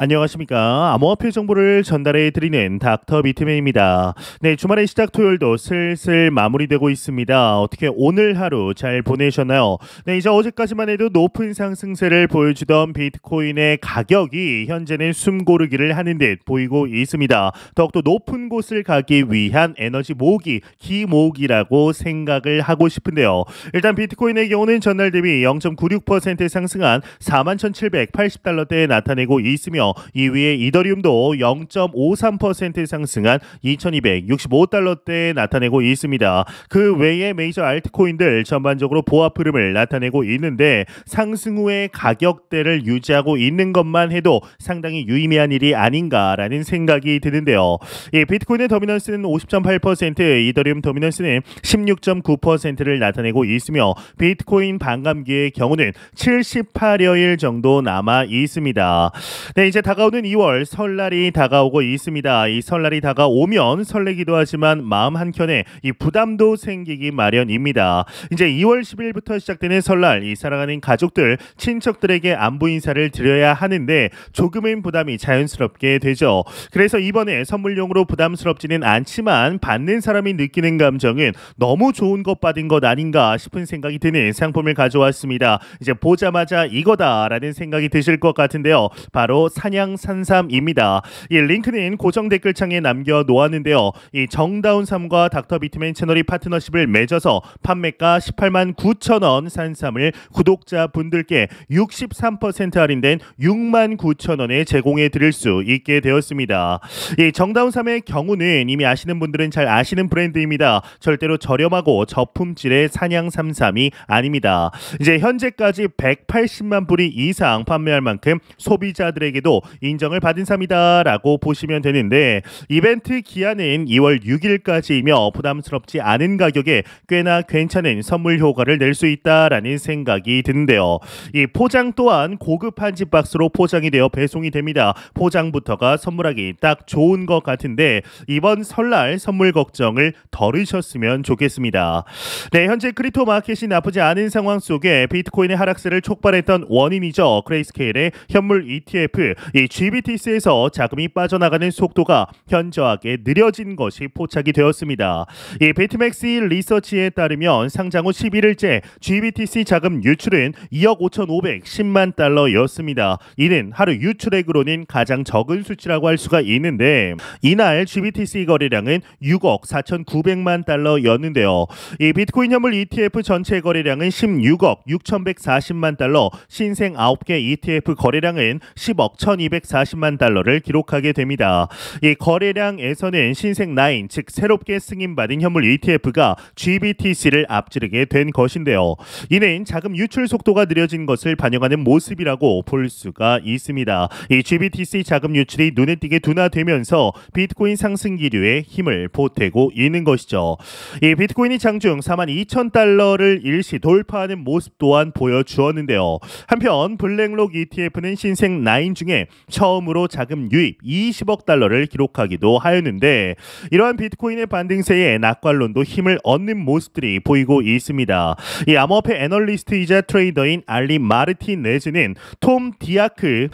안녕하십니까. 암호화폐 정보를 전달해 드리는 닥터 비트맨입니다. 네, 주말의 시작 토요일도 슬슬 마무리되고 있습니다. 어떻게 오늘 하루 잘 보내셨나요? 네, 이제 어제까지만 해도 높은 상승세를 보여주던 비트코인의 가격이 현재는 숨고르기를 하는 듯 보이고 있습니다. 더욱더 높은 곳을 가기 위한 에너지 모으기, 기모으기라고 생각을 하고 싶은데요. 일단 비트코인의 경우는 전날 대비 0.96% 상승한 41,780달러대에 나타내고 있으며 이 위에 이더리움도 0.53% 상승한 2,265달러대에 나타내고 있습니다. 그 외에 메이저 알트코인들 전반적으로 보합 흐름을 나타내고 있는데 상승 후에 가격대를 유지하고 있는 것만 해도 상당히 유의미한 일이 아닌가라는 생각이 드는데요. 이 비트코인의 도미넌스는 50.8%, 이더리움 도미넌스는 16.9%를 나타내고 있으며 비트코인 반감기의 경우는 78여일 정도 남아 있습니다. 네, 이제 다가오는 2월 설날이 다가오고 있습니다. 이 설날이 다가오면 설레기도 하지만 마음 한켠에 이 부담도 생기기 마련입니다. 이제 2월 10일부터 시작되는 설날, 이 사랑하는 가족들, 친척들에게 안부 인사를 드려야 하는데 조금은 부담이 자연스럽게 되죠. 그래서 이번에 선물용으로 부담스럽지는 않지만 받는 사람이 느끼는 감정은 너무 좋은 것 받은 것 아닌가 싶은 생각이 드는 상품을 가져왔습니다. 이제 보자마자 이거다라는 생각이 드실 것 같은데요. 바로 산양산삼입니다. 이 링크는 고정 댓글창에 남겨 놓았는데요. 이 정다운삼과 닥터 비트맨 채널이 파트너십을 맺어서 판매가 18만 9천 원 산삼을 구독자분들께 63% 할인된 6만 9천 원에 제공해 드릴 수 있게 되었습니다. 이 정다운삼의 경우는 이미 아시는 분들은 잘 아시는 브랜드입니다. 절대로 저렴하고 저품질의 산양삼삼이 아닙니다. 이제 현재까지 180만 뿌리 이상 판매할 만큼 소비자들에게도 인정을 받은 삼이다라고 보시면 되는데 이벤트 기한은 2월 6일까지이며 부담스럽지 않은 가격에 꽤나 괜찮은 선물 효과를 낼 수 있다라는 생각이 드는데요. 이 포장 또한 고급 한집 박스로 포장이 되어 배송이 됩니다. 포장부터가 선물하기 딱 좋은 것 같은데 이번 설날 선물 걱정을 덜으셨으면 좋겠습니다. 네, 현재 크립토 마켓이 나쁘지 않은 상황 속에 비트코인의 하락세를 촉발했던 원인이죠. 그레이스케일의 현물 ETF, 이 GBTC에서 자금이 빠져나가는 속도가 현저하게 느려진 것이 포착이 되었습니다. 이 비트맥스 리서치에 따르면 상장 후 11일째 GBTC 자금 유출은 2억 5,510만 달러였습니다. 이는 하루 유출액으로는 가장 적은 수치라고 할 수가 있는데 이날 GBTC 거래량은 6억 4,900만 달러였는데요. 이 비트코인 현물 ETF 전체 거래량은 16억 6,140만 달러, 신생 9개 ETF 거래량은 10억 1,240만 달러를 기록하게 됩니다. 이 거래량에서는 신생 9, 즉 새롭게 승인받은 현물 ETF가 GBTC를 앞지르게 된 것인데요. 이는 자금 유출 속도가 느려진 것을 반영하는 모습이라고 볼 수가 있습니다. 이 GBTC 자금 유출이 눈에 띄게 둔화되면서 비트코인 상승 기류에 힘을 보태고 있는 것이죠. 이 비트코인이 장중 42,000달러를 일시 돌파하는 모습 또한 보여주었는데요. 한편 블랙록 ETF는 신생 9 중에 처음으로 자금 유입 20억 달러를 기록하기도 하였는데 이러한 비트코인의 반등세에 낙관론도 힘을 얻는 모습들이 보이고 있습니다. 이 암호화폐 애널리스트이자 트레이더인 알리 마르티네즈는 톰 디마크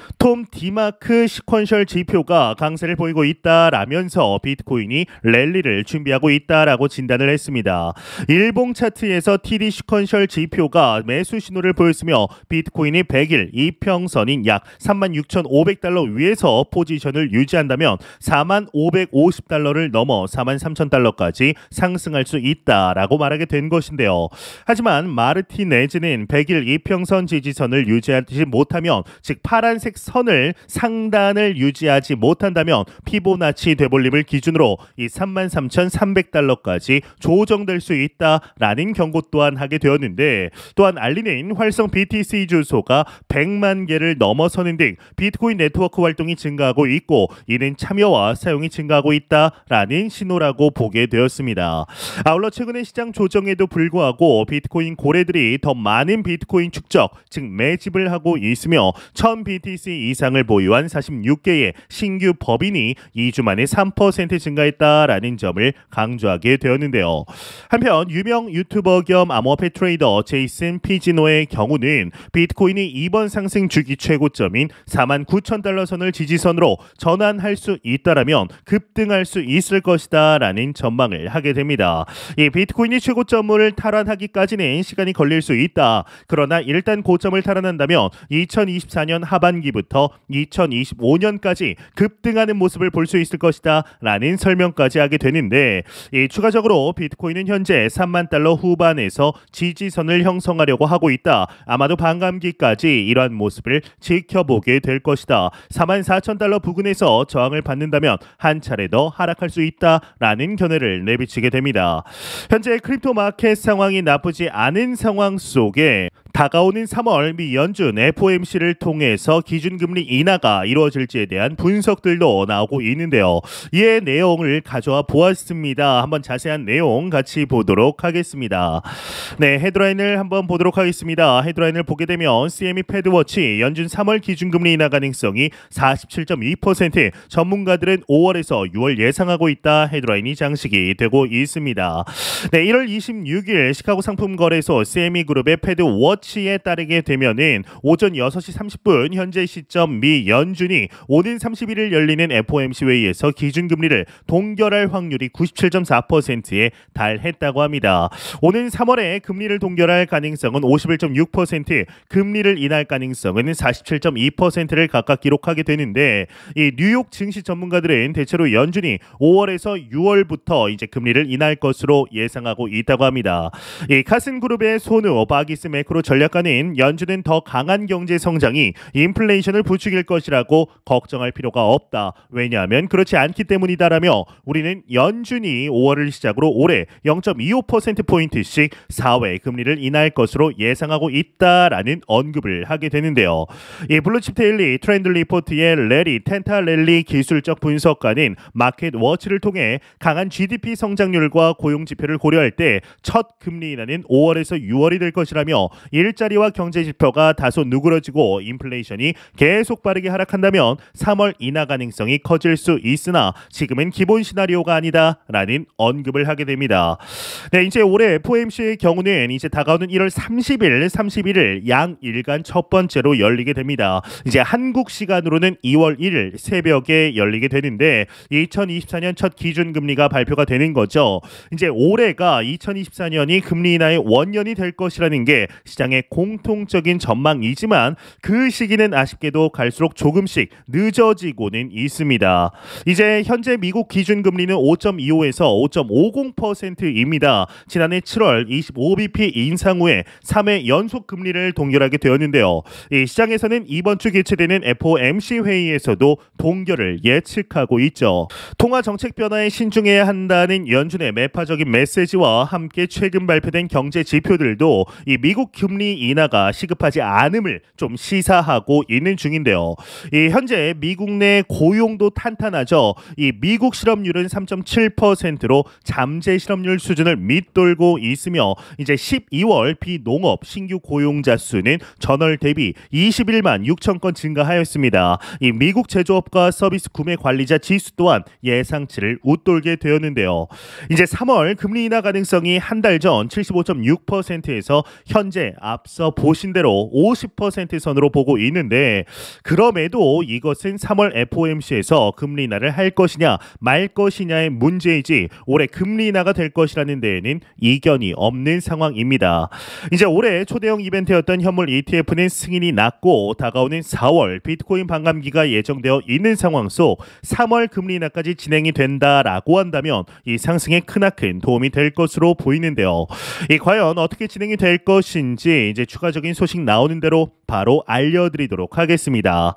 시퀀셜 지표가 강세를 보이고 있다라면서 비트코인이 랠리를 준비하고 있다라고 진단을 했습니다. 일봉 차트에서 TD 시퀀셜 지표가 매수 신호를 보였으며 비트코인이 100일 이평선인 약 36,500달러 위에서 포지션을 유지한다면 4550달러를 넘어 43,000달러까지 상승할 수 있다라고 말하게 된 것인데요. 하지만 마르티네즈는 100일 이평선 지지선을 유지하지 못하면, 즉 파란색 선을 상단을 유지하지 못한다면 피보나치 되돌림을 기준으로 이 33,300달러까지 조정될 수 있다라는 경고 또한 하게 되었는데, 또한 알리는 활성 BTC 주소가 100만 개를 넘어서는 등 비트코인 네트워크 활동이 증가하고 있고 이는 참여와 사용이 증가하고 있다라는 신호라고 보게 되었습니다. 아울러 최근의 시장 조정에도 불구하고 비트코인 고래들이 더 많은 비트코인 축적, 즉 매집을 하고 있으며 1000BTC 이상을 보유한 46개의 신규 법인이 2주 만에 3% 증가했다라는 점을 강조하게 되었는데요. 한편 유명 유튜버 겸 암호화폐 트레이더 제이슨 피지노의 경우는 비트코인이 이번 상승 주기 최고점인 9,000달러 선을 지지선으로 전환할 수 있다라면 급등할 수 있을 것이다라는 전망을 하게 됩니다. 이 비트코인이 최고점을 탈환하기까지는 시간이 걸릴 수 있다. 그러나 일단 고점을 탈환한다면 2024년 하반기부터 2025년까지 급등하는 모습을 볼 수 있을 것이다라는 설명까지 하게 되는데, 추가적으로 비트코인은 현재 3만 달러 후반에서 지지선을 형성하려고 하고 있다. 아마도 반감기까지 이러한 모습을 지켜보게 될 것이다. 44,000달러 부근에서 저항을 받는다면 한 차례 더 하락할 수 있다라는 견해를 내비치게 됩니다. 현재 크립토 마켓 상황이 나쁘지 않은 상황 속에 다가오는 3월 미 연준 FOMC를 통해서 기준금리 인하가 이루어질지에 대한 분석들도 나오고 있는데요. 이의 내용을 가져와 보았습니다. 한번 자세한 내용 같이 보도록 하겠습니다. 네, 헤드라인을 한번 보도록 하겠습니다. 헤드라인을 보게 되면 CME 패드워치 연준 3월 기준금리 인하 가능성이 47.2%, 전문가들은 5월에서 6월 예상하고 있다. 헤드라인이 장식이 되고 있습니다. 네, 1월 26일 시카고 상품거래소 CME 그룹의 패드워치 에 따르게 되면은 오전 6시 30분 현재 시점 미 연준이 오는 31일 열리는 FOMC 회의에서 기준금리를 동결할 확률이 97.4%에 달했다고 합니다. 오는 3월에 금리를 동결할 가능성은 51.6%, 금리를 인할 가능성은 47.2%를 각각 기록하게 되는데, 이 뉴욕 증시 전문가들은 대체로 연준이 5월에서 6월부터 이제 금리를 인할 것으로 예상하고 있다고 합니다. 이 카슨 그룹의 손우 바기스 매크로 전략가는 연준은 더 강한 경제 성장이 인플레이션을 부추길 것이라고 걱정할 필요가 없다. 왜냐하면 그렇지 않기 때문이다라며 우리는 연준이 5월을 시작으로 올해 0.25%포인트씩 4회 금리를 인할 것으로 예상하고 있다라는 언급을 하게 되는데요. 이 블루칩 데일리 트렌드 리포트의 레리 텐타렐리 기술적 분석가는 마켓 워치를 통해 강한 GDP 성장률과 고용 지표를 고려할 때 첫 금리 인하는 5월에서 6월이 될 것이라며 일자리와 경제 지표가 다소 누그러지고 인플레이션이 계속 빠르게 하락한다면 3월 인하 가능성이 커질 수 있으나 지금은 기본 시나리오가 아니다라는 언급을 하게 됩니다. 네, 이제 올해 FOMC의 경우는 이제 다가오는 1월 30일, 31일 양 일간 첫 번째로 열리게 됩니다. 이제 한국 시간으로는 2월 1일 새벽에 열리게 되는데 2024년 첫 기준금리가 발표가 되는 거죠. 이제 올해가 2024년이 금리 인하의 원년이 될 것이라는 게 시장의 공통적인 전망이지만 그 시기는 아쉽게도 갈수록 조금씩 늦어지고는 있습니다. 이제 현재 미국 기준금리는 5.25에서 5.50%입니다. 지난해 7월 25bp 인상 후에 3회 연속 금리를 동결하게 되었는데요. 이 시장에서는 이번 주 개최되는 FOMC 회의에서도 동결을 예측하고 있죠. 통화 정책 변화에 신중해야 한다는 연준의 매파적인 메시지와 함께 최근 발표된 경제 지표들도 이 미국 금리 인하가 시급하지 않음을 좀 시사하고 있는 중인데요. 이 현재 미국 내 고용도 탄탄하죠. 이 미국 실업률은 3.7%로 잠재 실업률 수준을 밑돌고 있으며 이제 12월 비농업 신규 고용자 수는 전월 대비 21만 6천 건 증가하였습니다. 이 미국 제조업과 서비스 구매 관리자 지수 또한 예상치를 웃돌게 되었는데요. 이제 3월 금리 인하 가능성이 한 달 전 75.6%에서 현재 앞서 보신 대로 50% 선으로 보고 있는데, 그럼에도 이것은 3월 FOMC에서 금리 인하를 할 것이냐 말 것이냐의 문제이지 올해 금리 인하가 될 것이라는 데에는 이견이 없는 상황입니다. 이제 올해 초대형 이벤트였던 현물 ETF는 승인이 났고 다가오는 4월 비트코인 반감기가 예정되어 있는 상황 속 3월 금리 인하까지 진행이 된다라고 한다면 이 상승에 크나큰 도움이 될 것으로 보이는데요. 이 과연 어떻게 진행이 될 것인지 이제 추가적인 소식 나오는 대로 바로 알려드리도록 하겠습니다.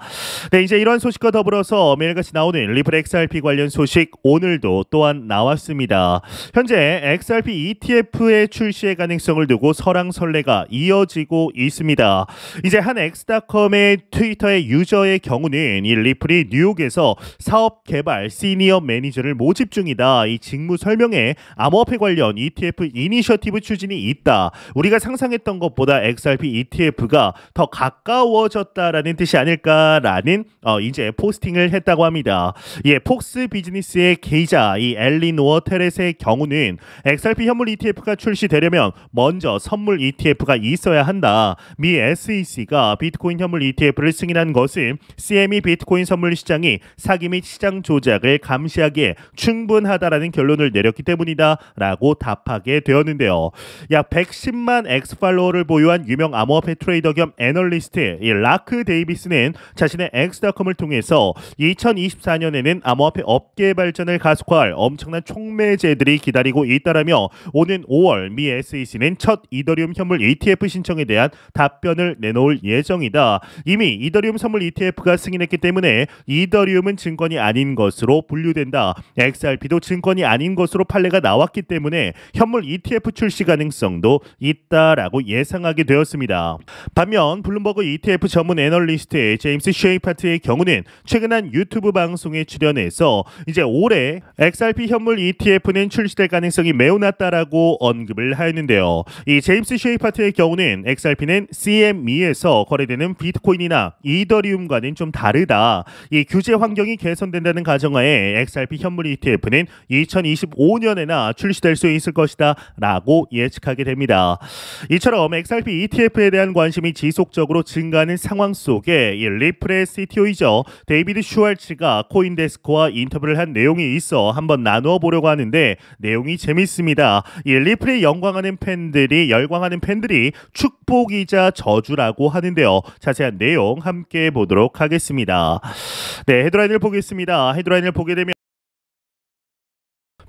네, 이제 이런 소식과 더불어서 매일같이 나오는 리플 XRP 관련 소식 오늘도 또한 나왔습니다. 현재 XRP ETF의 출시의 가능성을 두고 설왕설래가 이어지고 있습니다. 이제 한 X.com의 트위터의 유저의 경우는 이 리플이 뉴욕에서 사업 개발 시니어 매니저를 모집 중이다. 이 직무 설명에 암호화폐 관련 ETF 이니셔티브 추진이 있다. 우리가 상상했던 것보다 예전보다 XRP ETF가 더 가까워졌다라는 뜻이 아닐까라는 이제 포스팅을 했다고 합니다. 예, 폭스 비즈니스의 계좌 이 엘리노어 테렛의 경우는 XRP 현물 ETF가 출시되려면 먼저 선물 ETF가 있어야 한다. 미 SEC가 비트코인 현물 ETF를 승인한 것은 CME 비트코인 선물 시장이 사기 및 시장 조작을 감시하기에 충분하다라는 결론을 내렸기 때문이다 라고 답하게 되었는데요. 약 110만 X팔로워를 보유한 유명 암호화폐 트레이더 겸 애널리스트 라크 데이비스는 자신의 X.com을 통해서 2024년에는 암호화폐 업계 발전을 가속화할 엄청난 촉매제들이 기다리고 있다라며 오는 5월 미 SEC는 첫 이더리움 현물 ETF 신청에 대한 답변을 내놓을 예정이다. 이미 이더리움 선물 ETF가 승인했기 때문에 이더리움은 증권이 아닌 것으로 분류된다. XRP도 증권이 아닌 것으로 판례가 나왔기 때문에 현물 ETF 출시 가능성도 있다라고 예상하게 되었습니다. 반면 블룸버그 ETF 전문 애널리스트 제임스 쉐이파트의 경우는 최근 한 유튜브 방송에 출연해서 이제 올해 XRP 현물 ETF는 출시될 가능성이 매우 낮다라고 언급을 하였는데요. 이 제임스 쉐이파트의 경우는 XRP는 CME에서 거래되는 비트코인이나 이더리움과는 좀 다르다. 이 규제 환경이 개선된다는 가정하에 XRP 현물 ETF는 2025년에나 출시될 수 있을 것이다 라고 예측하게 됩니다. 이처럼 XRP ETF에 대한 관심이 지속적으로 증가하는 상황 속에 이 리플의 CTO이죠. 데이비드 슈왈츠가 코인데스크와 인터뷰를 한 내용이 있어 한번 나누어 보려고 하는데 내용이 재밌습니다. 이 리플에 열광하는 팬들이 축복이자 저주라고 하는데요. 자세한 내용 함께 보도록 하겠습니다. 네, 헤드라인을 보겠습니다. 헤드라인을 보게 되면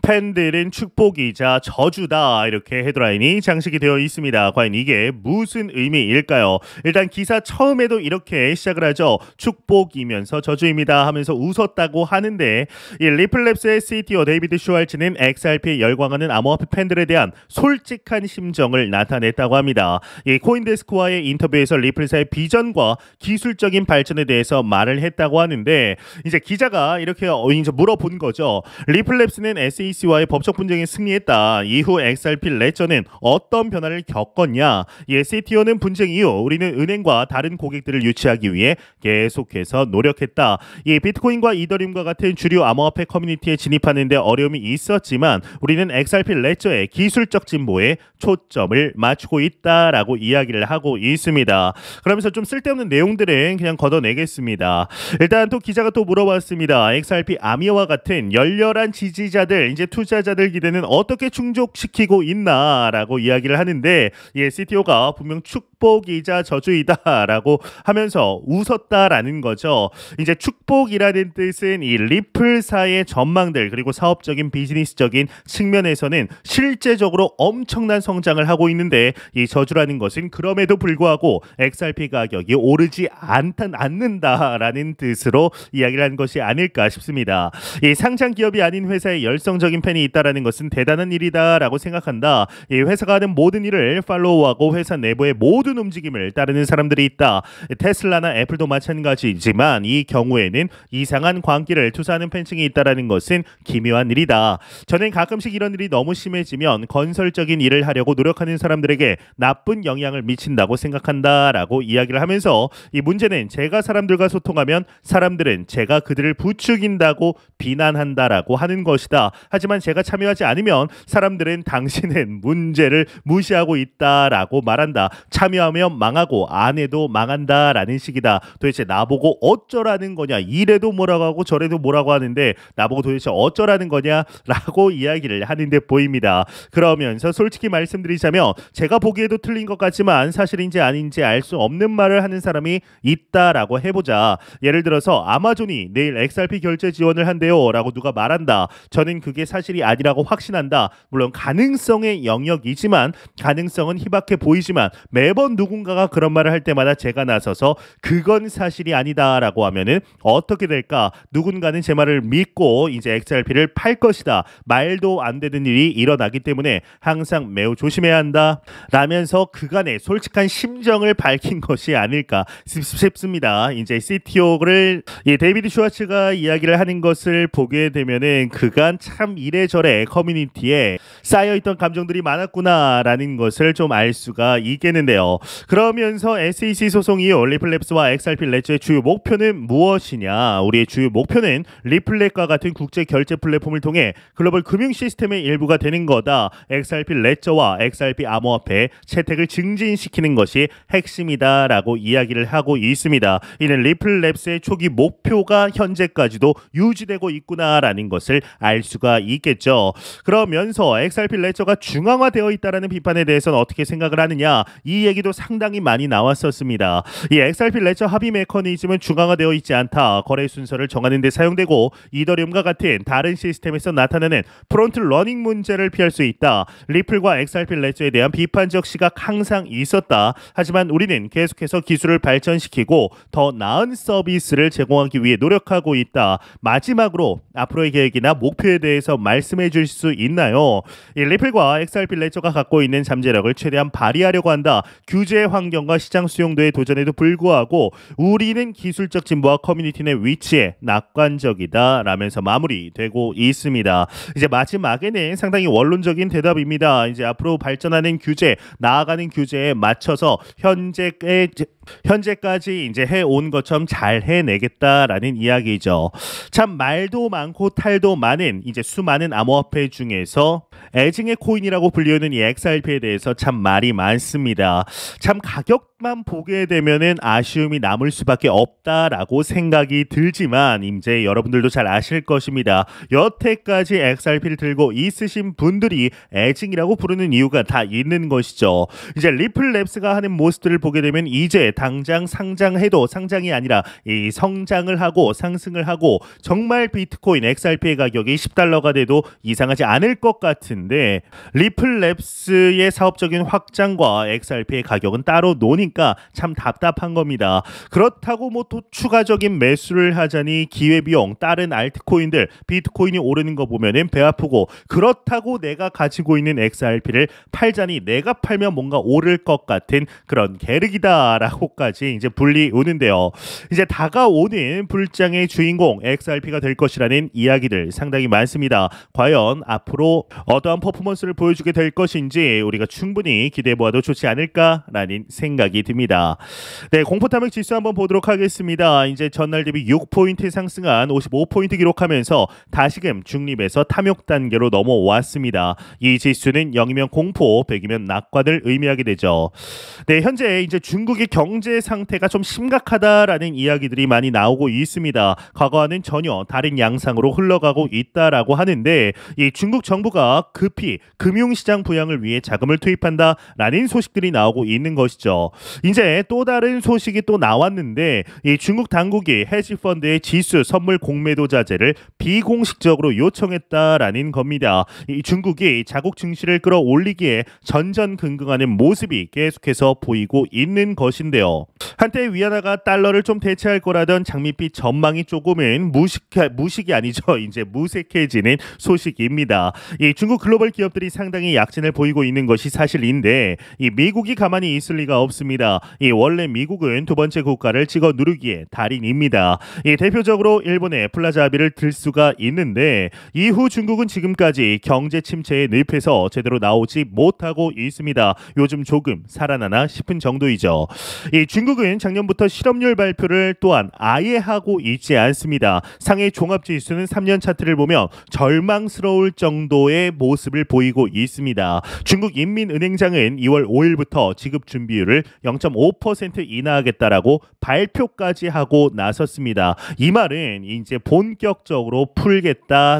팬들은 축복이자 저주다 이렇게 헤드라인이 장식이 되어 있습니다. 과연 이게 무슨 의미일까요? 일단 기사 처음에도 이렇게 시작을 하죠. 축복이면서 저주입니다 하면서 웃었다고 하는데 이 리플랩스의 CTO 데이비드 슈왈츠는 XRP에 열광하는 암호화폐 팬들에 대한 솔직한 심정을 나타냈다고 합니다. 이 코인데스크와의 인터뷰에서 리플사의 비전과 기술적인 발전에 대해서 말을 했다고 하는데 이제 기자가 이렇게 이제 물어본 거죠. 리플랩스는 SEC와의 법적 분쟁에 승리했다. 이후 XRP 레저는 어떤 변화를 겪었냐? CTO는 분쟁 이후 우리는 은행과 다른 고객들을 유치하기 위해 계속해서 노력했다. 이 비트코인과 이더리움과 같은 주류 암호화폐 커뮤니티에 진입하는 데 어려움이 있었지만 우리는 XRP 레저의 기술적 진보에 초점을 맞추고 있다라고 이야기를 하고 있습니다. 그러면서 좀 쓸데없는 내용들은 그냥 걷어내겠습니다. 일단 또 기자가 또 물어봤습니다. XRP 아미와 같은 열렬한 지지자들 이제 투자자들 기대는 어떻게 충족시키고 있나라고 이야기를 하는데 CTO가 분명 축복이자 저주이다라고 하면서 웃었다라는 거죠. 이제 축복이라는 뜻은 이 리플사의 전망들 그리고 사업적인 비즈니스적인 측면에서는 실제적으로 엄청난 성장을 하고 있는데 이 저주라는 것은 그럼에도 불구하고 XRP 가격이 오르지 않는다라는 뜻으로 이야기를 한 것이 아닐까 싶습니다. 이 상장 기업이 아닌 회사의 열성적인 팬이 있다라는 것은 대단한 일이다라고 생각한다. 이 회사가 하는 모든 일을 팔로우하고 회사 내부의 모든 움직임을 따르는 사람들이 있다. 테슬라나 애플도 마찬가지지만 이 경우에는 이상한 광기를 투사하는 팬층이 있다라는 것은 기묘한 일이다. 저는 가끔씩 이런 일이 너무 심해지면 건설적인 일을 하려고 노력하는 사람들에게 나쁜 영향을 미친다고 생각한다라고 이야기를 하면서 이 문제는 제가 사람들과 소통하면 사람들은 제가 그들을 부추긴다고 비난한다라고 하는 것이다. 하지만 제가 참여하지 않으면 사람들은 당신은 문제를 무시하고 있다라고 말한다. 참여하면 망하고 안 해도 망한다라는 식이다. 도대체 나보고 어쩌라는 거냐. 이래도 뭐라고 하고 저래도 뭐라고 하는데 나보고 도대체 어쩌라는 거냐라고 이야기를 하는 데 보입니다. 그러면서 솔직히 말씀드리자면 제가 보기에도 틀린 것 같지만 사실인지 아닌지 알 수 없는 말을 하는 사람이 있다라고 해보자. 예를 들어서 아마존이 내일 XRP 결제 지원을 한대요 라고 누가 말한다. 저는 그게 사실이 아니라고 확신한다. 물론 가능성의 영역이지만 가능성은 희박해 보이지만 매번 누군가가 그런 말을 할 때마다 제가 나서서 그건 사실이 아니다라고 하면은 어떻게 될까? 누군가는 제 말을 믿고 이제 XRP를 팔 것이다. 말도 안 되는 일이 일어나기 때문에 항상 매우 조심해야 한다. 라면서 그간의 솔직한 심정을 밝힌 것이 아닐까 싶습니다. 이제 CTO를 데이비드 슈와츠가 이야기를 하는 것을 보게 되면은 그간 참 이래저래 커뮤니티에 쌓여있던 감정들이 많았구나라는 것을 좀 알 수가 있겠는데요. 있죠. 그러면서 SEC 소송 이후 리플랩스와 XRP 레저의 주요 목표는 무엇이냐? 우리의 주요 목표는 리플렛과 같은 국제 결제 플랫폼을 통해 글로벌 금융 시스템의 일부가 되는 거다. XRP 레저와 XRP 암호화폐 채택을 증진시키는 것이 핵심이다라고 이야기를 하고 있습니다. 이는 리플랩스의 초기 목표가 현재까지도 유지되고 있구나라는 것을 알 수가 있겠죠. 그러면서 XRP 레저가 중앙화되어 있다라는 비판에 대해서는 어떻게 생각을 하느냐? 이 얘기도 상당히 많이 나왔었습니다. 이 XRP 레저 합의 메커니즘은 중앙화되어 있지 않다. 거래 순서를 정하는 데 사용되고 이더리움과 같은 다른 시스템에서 나타나는 프론트 러닝 문제를 피할 수 있다. 리플과 XRP 레저에 대한 비판적 시각 항상 있었다. 하지만 우리는 계속해서 기술을 발전시키고 더 나은 서비스를 제공하기 위해 노력하고 있다. 마지막으로 앞으로의 계획이나 목표에 대해서 말씀해 줄 수 있나요? 이 리플과 XRP 레저가 갖고 있는 잠재력을 최대한 발휘하려고 한다. 규제 환경과 시장 수용도의 도전에도 불구하고 우리는 기술적 진보와 커뮤니티 내 위치에 낙관적이다 라면서 마무리되고 있습니다. 이제 마지막에는 상당히 원론적인 대답입니다. 이제 앞으로 발전하는 규제, 나아가는 규제에 맞춰서 현재까지 이제 해온 것처럼 잘 해내겠다라는 이야기죠. 참 말도 많고 탈도 많은 이제 수많은 암호화폐 중에서 애증의 코인이라고 불리우는 이 XRP에 대해서 참 말이 많습니다. 참 가격만 보게 되면은 아쉬움이 남을 수밖에 없다라고 생각이 들지만 이제 여러분들도 잘 아실 것입니다. 여태까지 XRP를 들고 있으신 분들이 애증이라고 부르는 이유가 다 있는 것이죠. 이제 리플랩스가 하는 모습들을 보게 되면 이제 당장 상장해도 상장이 아니라 이 성장을 하고 상승을 하고 정말 비트코인 XRP의 가격이 $10가 돼도 이상하지 않을 것 같은데 리플랩스의 사업적인 확장과 XRP의 가격은 따로 노니까 참 답답한 겁니다. 그렇다고 뭐 또 추가적인 매수를 하자니 기회비용 다른 알트코인들 비트코인이 오르는 거 보면은 배 아프고 그렇다고 내가 가지고 있는 XRP를 팔자니 내가 팔면 뭔가 오를 것 같은 그런 계륵이다라고까지 이제 불리우는데요. 이제 다가오는 불장의 주인공 XRP가 될 것이라는 이야기들 상당히 많습니다. 과연 앞으로 어떠한 퍼포먼스를 보여주게 될 것인지 우리가 충분히 기대해보아도 좋지 않을까라는 생각이 듭니다. 네, 공포탐욕 지수 한번 보도록 하겠습니다. 이제 전날 대비 6포인트 상승한 55포인트 기록하면서 다시금 중립에서 탐욕 단계로 넘어왔습니다. 이 지수는 0이면 공포, 100이면 낙관을 의미하게 되죠. 네, 현재 이제 중국의 경제 상태가 좀 심각하다라는 이야기들이 많이 나오고 있습니다. 과거와는 전혀 다른 양상으로 흘러가고 있다라고 하는데 이 중국 정부가 급히 금융시장 부양을 위해 자금을 투입한다라는 소식들이 나오고 있는 것이죠. 이제 또 다른 소식이 또 나왔는데 이 중국 당국이 헤지펀드의 지수 선물 공매도 자제를 비공식적으로 요청했다라는 겁니다. 이 중국이 자국 증시를 끌어올리기에 전전긍긍하는 모습이 계속해서 보이고 있는 것인데요. 한때 위안화가 달러를 좀 대체할 거라던 장밋빛 전망이 조금은 무식이 아니죠. 이제 무색해지는 소식입니다. 이 중국 글로벌 기업들이 상당히 약진을 보이고 있는 것이 사실인데 이 미국이 가만히 있을 리가 없습니다. 이 원래 미국은 두 번째 국가를 찍어 누르기에 달인입니다. 이 대표적으로 일본의 플라자 합의를 들 수가 있는데 이후 중국은 지금까지 경제 침체에 늪에서 제대로 나오지 못하고 있습니다. 요즘 조금 살아나나 싶은 정도이죠. 이 중국은 작년부터 실업률 발표를 또한 아예 하고 있지 않습니다. 상해 종합지수는 3년 차트를 보면 절망스러울 정도의 모습을 보이고 있습니다. 중국 인민은행장은 2월 5일부터 지급 준비율을 0.5% 인하하겠다라고 발표까지 하고 나섰습니다. 이 말은 이제 본격적으로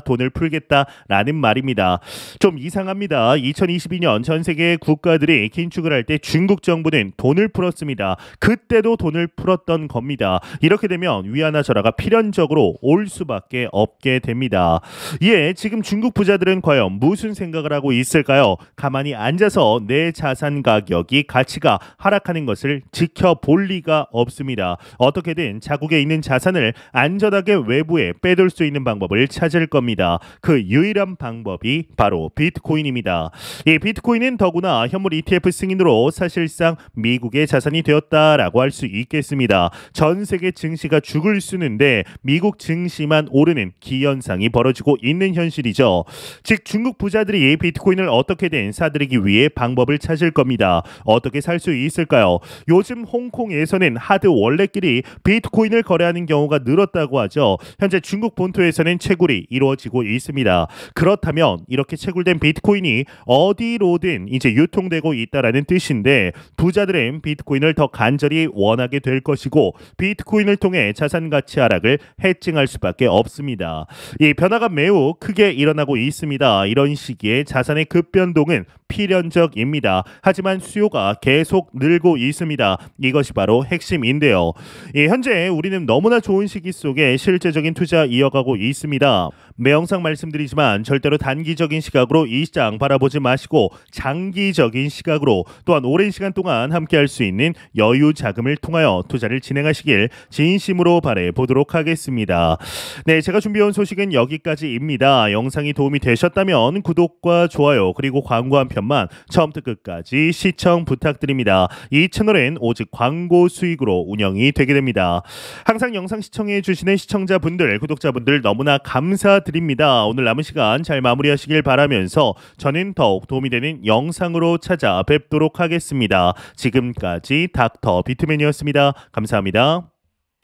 돈을 풀겠다라는 말입니다. 좀 이상합니다. 2022년 전 세계 국가들이 긴축을 할 때 중국 정부는 돈을 풀었습니다. 그때도 돈을 풀었던 겁니다. 이렇게 되면 위안화 절하가 필연적으로 올 수밖에 없게 됩니다. 예, 지금 중국 부자들은 과연 무슨 생각을 하고 있을까요? 가만히 앉아서 내 자산 가치가 하락하는 것을 지켜볼 리가 없습니다. 어떻게든 자국에 있는 자산을 안전하게 외부에 빼돌 수 있는 방법을 찾을 겁니다. 그 유일한 방법이 바로 비트코인입니다. 이 비트코인은 더구나 현물 ETF 승인으로 사실상 미국의 자산이 되었다라고 할 수 있겠습니다. 전 세계 증시가 죽을 쓰는데 미국 증시만 오르는 기현상이 벌어지고 있는 즉 중국 부자들이 비트코인을 어떻게든 사들이기 위해 방법을 찾을 겁니다. 어떻게 어떻게 살 수 있을까요? 요즘 홍콩에서는 하드 월렛끼리 비트코인을 거래하는 경우가 늘었다고 하죠. 현재 중국 본토에서는 채굴이 이루어지고 있습니다. 그렇다면 이렇게 채굴된 비트코인이 어디로든 이제 유통되고 있다라는 뜻인데 부자들은 비트코인을 더 간절히 원하게 될 것이고 비트코인을 통해 자산 가치 하락을 해칭할 수밖에 없습니다. 이 변화가 매우 크게 일어나고 있습니다. 이런 시기에 자산의 급변동은 필연적입니다. 하지만 수요가 계속 늘고 있습니다. 이것이 바로 핵심인데요. 현재 우리는 너무나 좋은 시기 속에 실제적인 투자 이어가고 있습니다. 매 영상 말씀드리지만 절대로 단기적인 시각으로 이 시장 바라보지 마시고 장기적인 시각으로 또한 오랜 시간 동안 함께할 수 있는 여유 자금을 통하여 투자를 진행하시길 진심으로 바라보도록 하겠습니다. 네, 제가 준비해온 소식은 여기까지입니다. 영상이 도움이 되셨다면 구독과 좋아요 그리고 광고 한 편만 처음부터 끝까지 시청 부탁드립니다. 이 채널은 오직 광고 수익으로 운영이 되게 됩니다. 항상 영상 시청해 주시는 시청자분들, 구독자분들 너무나 감사드립니다. 오늘 남은 시간 잘 마무리하시길 바라면서 저는 더욱 도움이 되는 영상으로 찾아뵙도록 하겠습니다. 지금까지 닥터 비트맨이었습니다. 감사합니다.